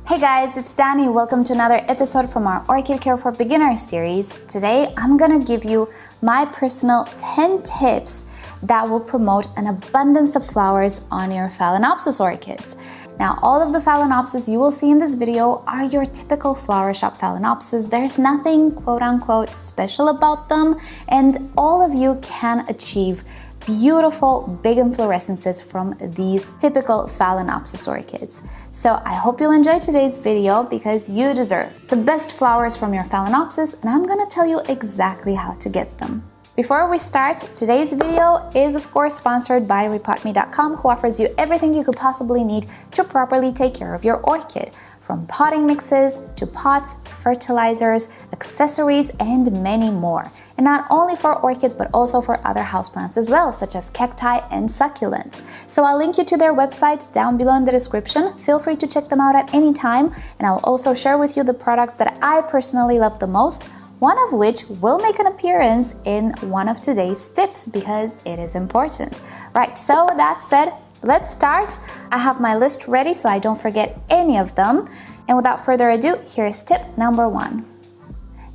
Hey guys, it's Dani. Welcome to another episode from our Orchid Care for Beginners series. Today, I'm gonna give you my personal 10 tips that will promote an abundance of flowers on your Phalaenopsis orchids. Now, all of the Phalaenopsis you will see in this video are your typical flower shop Phalaenopsis. There's nothing quote-unquote special about them, and all of you can achieve beautiful big inflorescences from these typical Phalaenopsis orchids. So I hope you'll enjoy today's video because you deserve the best flowers from your Phalaenopsis, and I'm gonna tell you exactly how to get them. Before we start, today's video is of course sponsored by rePotme.com, who offers you everything you could possibly need to properly take care of your orchid, from potting mixes to pots, fertilizers, accessories, and many more. And not only for orchids, but also for other houseplants as well, such as cacti and succulents. So I'll link you to their website down below in the description. Feel free to check them out at any time, and I'll also share with you the products that I personally love the most, one of which will make an appearance in one of today's tips because it is important. Right, so with that said, let's start. I have my list ready so I don't forget any of them. And without further ado, here's tip number one.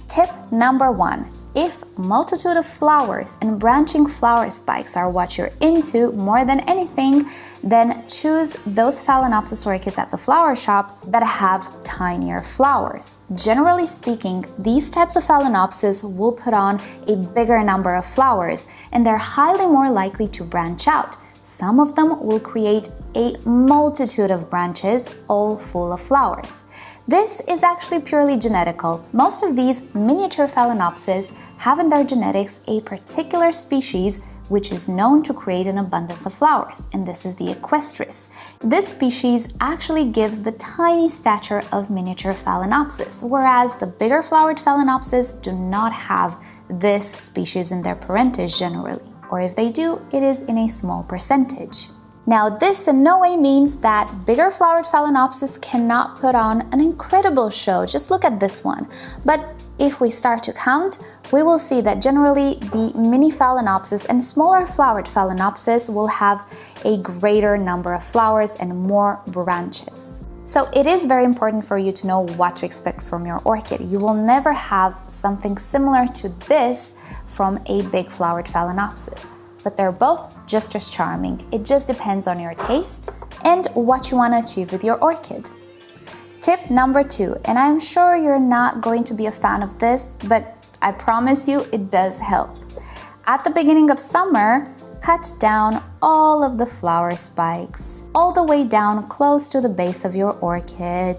Tip number one. If multitude of flowers and branching flower spikes are what you're into more than anything, then choose those Phalaenopsis orchids at the flower shop that have tinier flowers. Generally speaking, these types of Phalaenopsis will put on a bigger number of flowers, and they're highly more likely to branch out. Some of them will create a multitude of branches, all full of flowers. This is actually purely genetical. Most of these miniature Phalaenopsis have in their genetics a particular species which is known to create an abundance of flowers, and this is the Equestris. This species actually gives the tiny stature of miniature Phalaenopsis, whereas the bigger flowered Phalaenopsis do not have this species in their parentage generally, or if they do, it is in a small percentage. Now, this in no way means that bigger flowered Phalaenopsis cannot put on an incredible show. Just look at this one. But if we start to count, we will see that generally the mini Phalaenopsis and smaller flowered Phalaenopsis will have a greater number of flowers and more branches. So it is very important for you to know what to expect from your orchid. You will never have something similar to this from a big flowered Phalaenopsis, but they're both just as charming. It just depends on your taste and what you want to achieve with your orchid. Tip number two, and I'm sure you're not going to be a fan of this, but I promise you it does help. At the beginning of summer, cut down all of the flower spikes, all the way down close to the base of your orchid.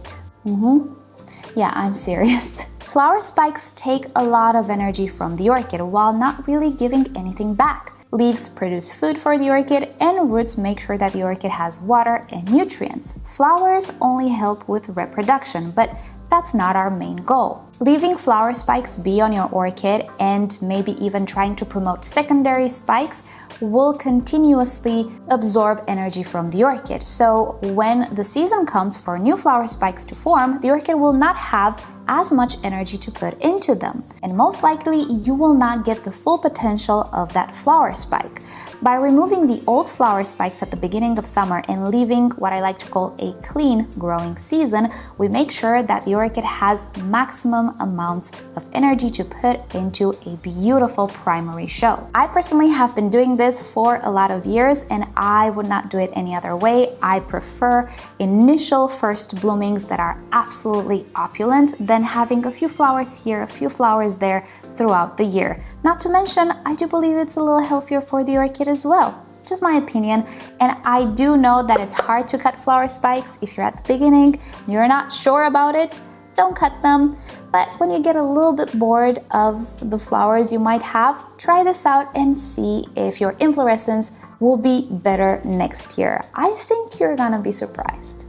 Yeah, I'm serious. Flower spikes take a lot of energy from the orchid while not really giving anything back. Leaves produce food for the orchid, and roots make sure that the orchid has water and nutrients. Flowers only help with reproduction, but that's not our main goal. Leaving flower spikes be on your orchid and maybe even trying to promote secondary spikes will continuously absorb energy from the orchid. So when the season comes for new flower spikes to form, the orchid will not have as much energy to put into them, and most likely you will not get the full potential of that flower spike. By removing the old flower spikes at the beginning of summer and leaving what I like to call a clean growing season, we make sure that the orchid has maximum amounts of energy to put into a beautiful primary show. I personally have been doing this for a lot of years, and I would not do it any other way. I prefer initial first bloomings that are absolutely opulent than having a few flowers here, a few flowers there throughout the year. Not to mention, I do believe it's a little healthier for the orchid as well. Just my opinion. And I do know that it's hard to cut flower spikes. If you're at the beginning, you're not sure about it, don't cut them. But when you get a little bit bored of the flowers you might have, try this out and see if your inflorescence will be better next year. I think you're gonna be surprised.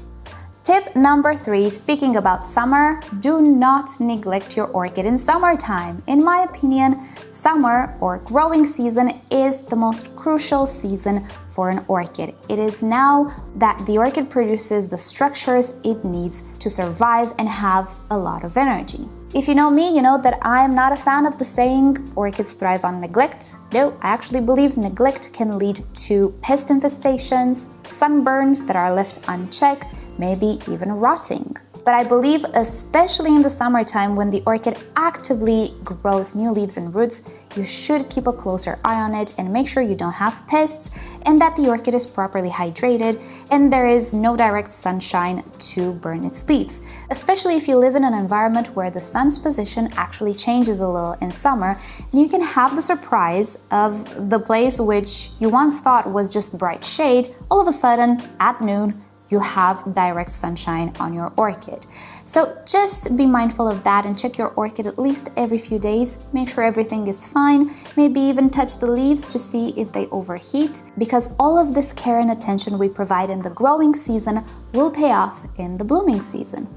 Tip number three, speaking about summer, do not neglect your orchid in summertime. In my opinion, summer or growing season is the most crucial season for an orchid. It is now that the orchid produces the structures it needs to survive and have a lot of energy. If you know me, you know that I'm not a fan of the saying, orchids thrive on neglect. No, I actually believe neglect can lead to pest infestations, sunburns that are left unchecked, maybe even rotting. But I believe, especially in the summertime when the orchid actively grows new leaves and roots, you should keep a closer eye on it and make sure you don't have pests and that the orchid is properly hydrated and there is no direct sunshine to burn its leaves. Especially if you live in an environment where the sun's position actually changes a little in summer, and you can have the surprise of the place which you once thought was just bright shade, all of a sudden at noon you have direct sunshine on your orchid. So just be mindful of that and check your orchid at least every few days. Make sure everything is fine. Maybe even touch the leaves to see if they overheat, because all of this care and attention we provide in the growing season will pay off in the blooming season.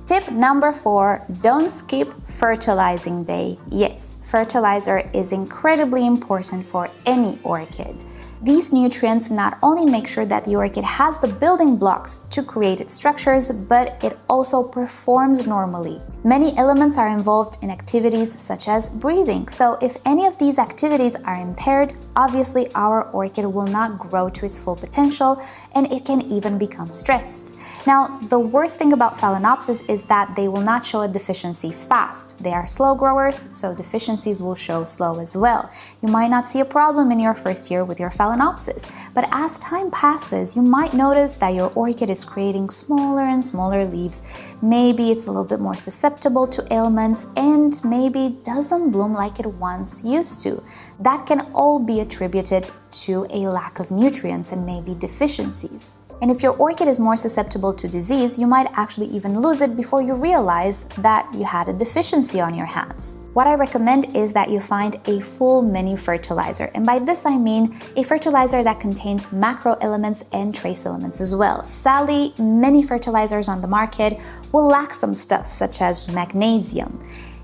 Tip number 4, don't skip fertilizing day. Yes, fertilizer is incredibly important for any orchid. These nutrients not only make sure that the orchid has the building blocks to create its structures, but it also performs normally. Many elements are involved in activities such as breathing, so if any of these activities are impaired, obviously our orchid will not grow to its full potential and it can even become stressed. Now, the worst thing about Phalaenopsis is that they will not show a deficiency fast. They are slow growers, so deficiencies will show slow as well. You might not see a problem in your first year with your Phalaenopsis, but as time passes, you might notice that your orchid is creating smaller and smaller leaves. Maybe it's a little bit more susceptible to ailments and maybe doesn't bloom like it once used to. That can all be attributed to a lack of nutrients and maybe deficiencies. And if your orchid is more susceptible to disease, you might actually even lose it before you realize that you had a deficiency on your hands. What I recommend is that you find a full menu fertilizer, and by this I mean a fertilizer that contains macro elements and trace elements as well. Sadly, many fertilizers on the market will lack some stuff such as magnesium.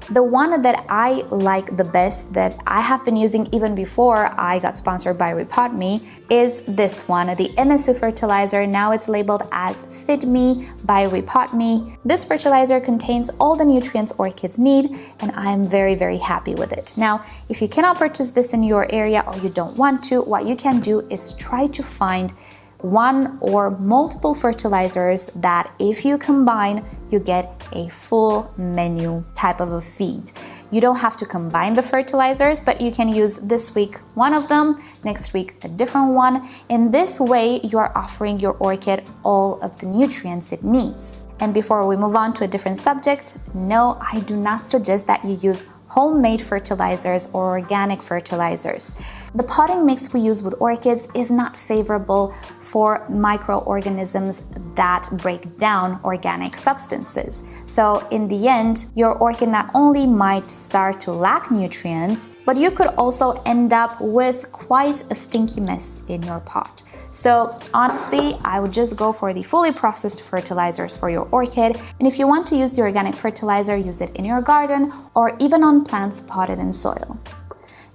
The one that I like the best, that I have been using even before I got sponsored by rePotme, is this one, the MSU fertilizer. Now it's labeled as Fit Me by rePotme. This fertilizer contains all the nutrients orchids need, and I am very, very happy with it. Now, if you cannot purchase this in your area or you don't want to, what you can do is try to find one or multiple fertilizers that if you combine, you get a full menu type of a feed. You don't have to combine the fertilizers, but you can use this week one of them, next week a different one. In this way, you are offering your orchid all of the nutrients it needs. And before we move on to a different subject, no, I do not suggest that you use homemade fertilizers or organic fertilizers. The potting mix we use with orchids is not favorable for microorganisms that break down organic substances. So in the end, your orchid not only might start to lack nutrients, but you could also end up with quite a stinky mess in your pot. So honestly, I would just go for the fully processed fertilizers for your orchid. And if you want to use the organic fertilizer, use it in your garden or even on plants potted in soil.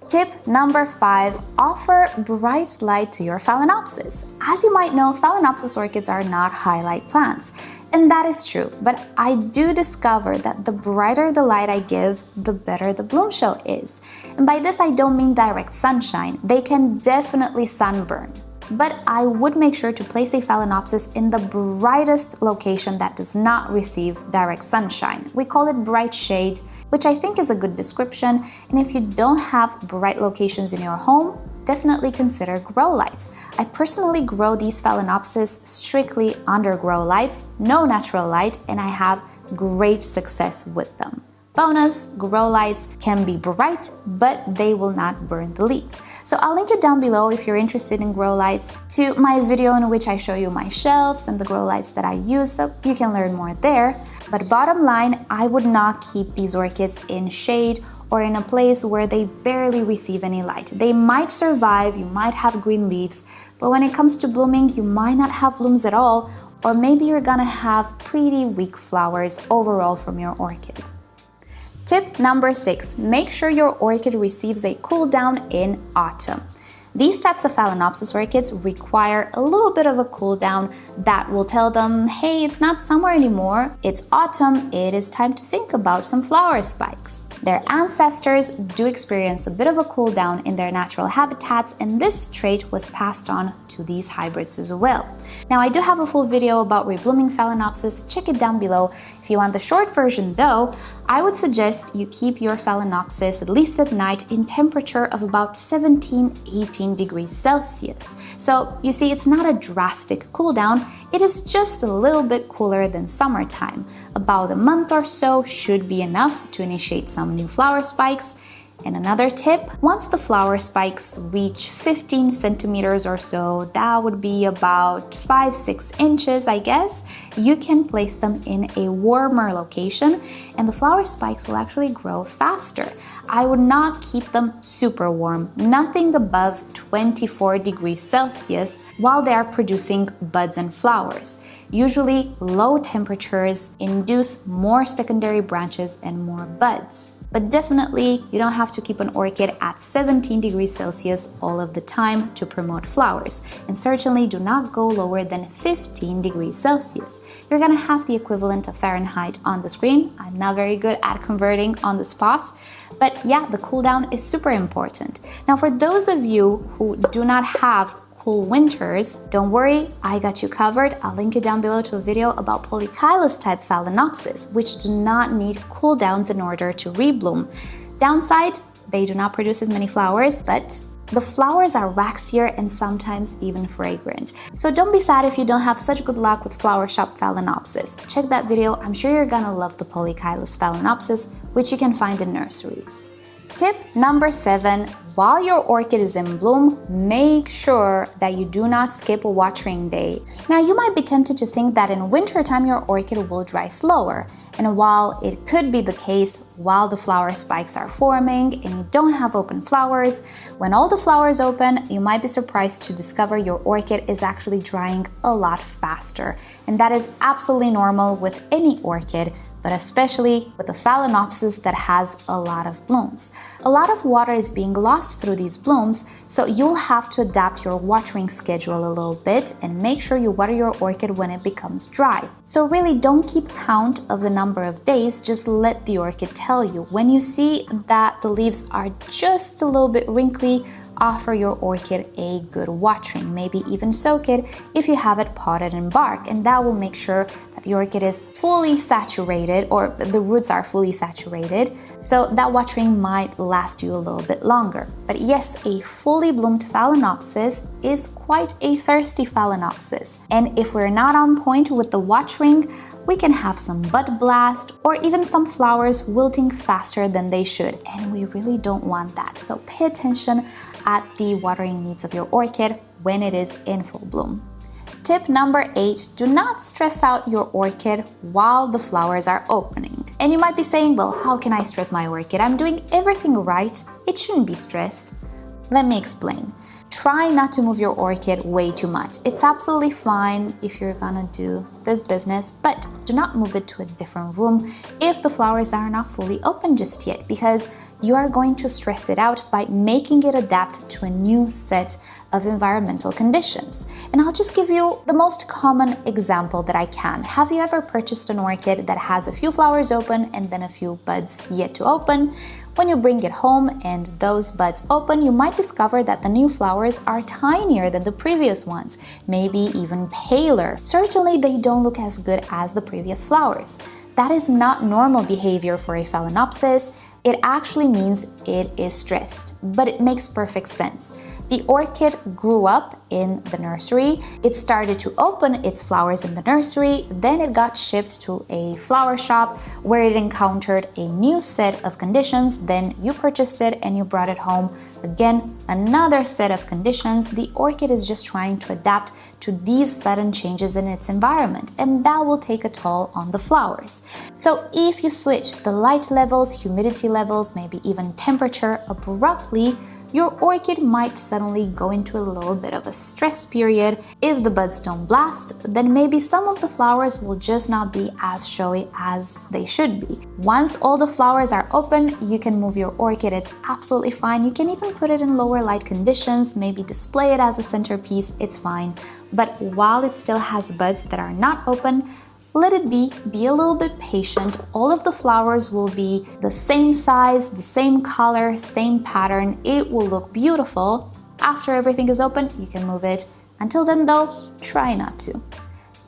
Tip number 5, offer bright light to your Phalaenopsis. As you might know, Phalaenopsis orchids are not highlight plants. And that is true, but I do discover that the brighter the light I give, the better the bloom show is. And by this I don't mean direct sunshine. They can definitely sunburn. But I would make sure to place a Phalaenopsis in the brightest location that does not receive direct sunshine. We call it bright shade, which I think is a good description. And if you don't have bright locations in your home, definitely consider grow lights. I personally grow these Phalaenopsis strictly under grow lights, no natural light, and I have great success with them. Bonus, grow lights can be bright, but they will not burn the leaves. So I'll link it down below if you're interested in grow lights to my video in which I show you my shelves and the grow lights that I use, so you can learn more there. But bottom line, I would not keep these orchids in shade or in a place where they barely receive any light. They might survive, you might have green leaves, but when it comes to blooming, you might not have blooms at all, or maybe you're gonna have pretty weak flowers overall from your orchid. Tip number 6, make sure your orchid receives a cool down in autumn. These types of Phalaenopsis orchids require a little bit of a cool down that will tell them, hey, it's not summer anymore, it's autumn, it is time to think about some flower spikes. Their ancestors do experience a bit of a cool down in their natural habitats, and this trait was passed on to these hybrids as well. Now, I do have a full video about reblooming Phalaenopsis, check it down below. If you want the short version though, I would suggest you keep your Phalaenopsis, at least at night, in temperature of about 17-18 degrees Celsius. So you see, it's not a drastic cool down, it is just a little bit cooler than summertime. About a month or so should be enough to initiate some new flower spikes. And another tip, once the flower spikes reach 15 centimeters or so, that would be about 5-6 inches, I guess, you can place them in a warmer location and the flower spikes will actually grow faster. I would not keep them super warm, nothing above 24 degrees Celsius while they are producing buds and flowers. Usually, low temperatures induce more secondary branches and more buds. But definitely, you don't have to keep an orchid at 17 degrees Celsius all of the time to promote flowers, and certainly do not go lower than 15 degrees Celsius. You're gonna have the equivalent of Fahrenheit on the screen. I'm not very good at converting on the spot, but yeah, the cool down is super important. Now, for those of you who do not have cool winters, don't worry, I got you covered. I'll link you down below to a video about polychilous type Phalaenopsis, which do not need cool downs in order to rebloom. Downside, they do not produce as many flowers, but the flowers are waxier and sometimes even fragrant. So don't be sad if you don't have such good luck with flower shop Phalaenopsis. Check that video, I'm sure you're gonna love the polychilous Phalaenopsis, which you can find in nurseries. Tip number 7, while your orchid is in bloom, make sure that you do not skip a watering day. Now, you might be tempted to think that in wintertime your orchid will dry slower. And while it could be the case while the flower spikes are forming and you don't have open flowers, when all the flowers open, you might be surprised to discover your orchid is actually drying a lot faster. And that is absolutely normal with any orchid, but especially with a Phalaenopsis that has a lot of blooms. A lot of water is being lost through these blooms, so you'll have to adapt your watering schedule a little bit and make sure you water your orchid when it becomes dry. So really don't keep count of the number of days, just let the orchid tell you. When you see that the leaves are just a little bit wrinkly, offer your orchid a good watering, maybe even soak it if you have it potted in bark, and that will make sure that the orchid is fully saturated, or the roots are fully saturated, so that watering might last you a little bit longer. But yes, a fully bloomed Phalaenopsis is quite a thirsty Phalaenopsis, and if we're not on point with the watering, we can have some bud blast or even some flowers wilting faster than they should, and we really don't want that. So pay attention at the watering needs of your orchid when it is in full bloom. Tip number 8, do not stress out your orchid while the flowers are opening. And you might be saying, well, how can I stress my orchid? I'm doing everything right, it shouldn't be stressed. Let me explain. Try not to move your orchid way too much. It's absolutely fine if you're gonna do this business, but do not move it to a different room if the flowers are not fully open just yet, because you are going to stress it out by making it adapt to a new set of environmental conditions. And I'll just give you the most common example that I can. Have you ever purchased an orchid that has a few flowers open and then a few buds yet to open? When you bring it home and those buds open, you might discover that the new flowers are tinier than the previous ones, maybe even paler. Certainly, they don't look as good as the previous flowers. That is not normal behavior for a Phalaenopsis. It actually means it is stressed, but it makes perfect sense. The orchid grew up in the nursery, it started to open its flowers in the nursery, then it got shipped to a flower shop where it encountered a new set of conditions, then you purchased it and you brought it home. Again, another set of conditions. The orchid is just trying to adapt to these sudden changes in its environment, and that will take a toll on the flowers. So if you switch the light levels, humidity levels, maybe even temperature abruptly, your orchid might suddenly go into a little bit of a stress period, if the buds don't blast, then maybe some of the flowers will just not be as showy as they should be. Once all the flowers are open, you can move your orchid. It's absolutely fine. You can even put it in lower light conditions, maybe display it as a centerpiece, it's fine. But while it still has buds that are not open, let it be a little bit patient. All of the flowers will be the same size, the same color, same pattern. It will look beautiful. After everything is open, you can move it. Until then though, try not to.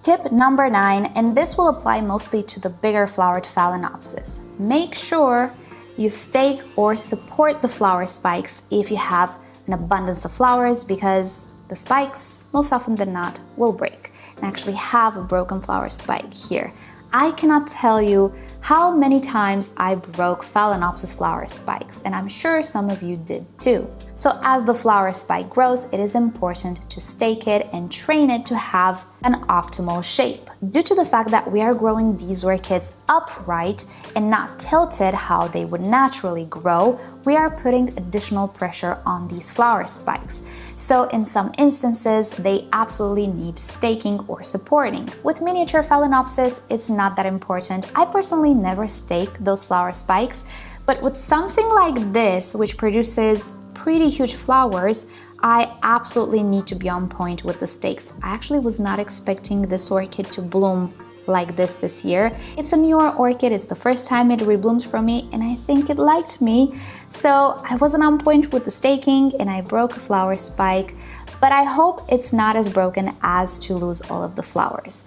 Tip number 9, and this will apply mostly to the bigger flowered Phalaenopsis. Make sure you stake or support the flower spikes if you have an abundance of flowers, because the spikes, most often than not, will break. And actually have a broken flower spike here. I cannot tell you how many times I broke Phalaenopsis flower spikes, and I'm sure some of you did too. So as the flower spike grows, it is important to stake it and train it to have an optimal shape. Due to the fact that we are growing these orchids upright and not tilted how they would naturally grow, we are putting additional pressure on these flower spikes. So in some instances, they absolutely need staking or supporting. With miniature Phalaenopsis, it's not that important. I personally never stake those flower spikes, but with something like this, which produces pretty huge flowers, I absolutely need to be on point with the stakes. I actually was not expecting this orchid to bloom like this year. It's a newer orchid, it's the first time it rebloomed for me, and I think it liked me. So I wasn't on point with the staking and I broke a flower spike, but I hope it's not as broken as to lose all of the flowers.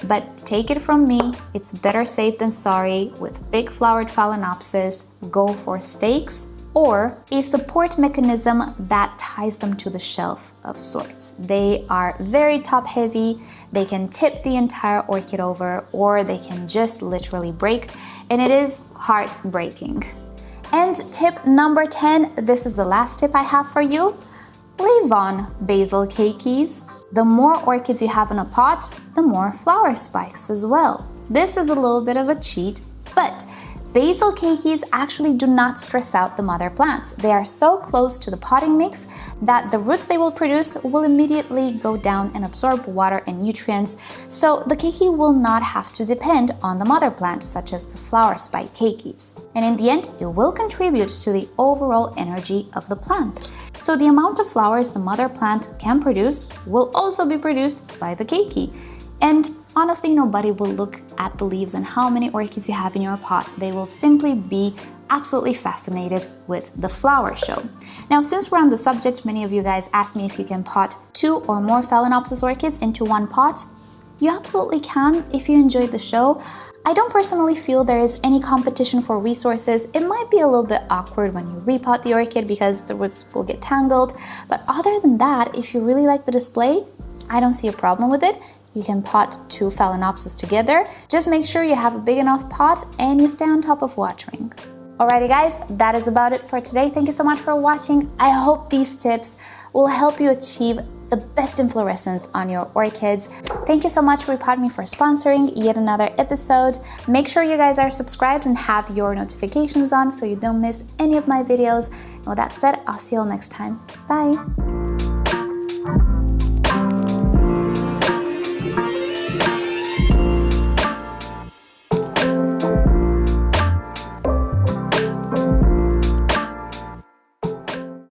But take it from me, it's better safe than sorry. With big flowered Phalaenopsis, go for stakes or a support mechanism that ties them to the shelf of sorts. They are very top heavy, they can tip the entire orchid over, or they can just literally break, and it is heartbreaking. And tip number 10, this is the last tip I have for you. Leave on basal keikis. The more orchids you have in a pot, the more flower spikes as well. This is a little bit of a cheat, but basal keikis actually do not stress out the mother plants. They are so close to the potting mix that the roots they will produce will immediately go down and absorb water and nutrients, so the keiki will not have to depend on the mother plant, such as the flower spike keikis. And in the end, it will contribute to the overall energy of the plant. So the amount of flowers the mother plant can produce will also be produced by the keiki. And honestly, nobody will look at the leaves and how many orchids you have in your pot. They will simply be absolutely fascinated with the flower show. Now, since we're on the subject, many of you guys asked me if you can pot 2 or more Phalaenopsis orchids into one pot. You absolutely can if you enjoyed the show. I don't personally feel there is any competition for resources. It might be a little bit awkward when you repot the orchid because the roots will get tangled. But other than that, if you really like the display, I don't see a problem with it. You can pot 2 Phalaenopsis together. Just make sure you have a big enough pot and you stay on top of watering. Alrighty guys, that is about it for today. Thank you so much for watching. I hope these tips will help you achieve the best inflorescence on your orchids. Thank you so much rePotme for sponsoring yet another episode. Make sure you guys are subscribed and have your notifications on so you don't miss any of my videos. And with that said, I'll see you all next time. Bye!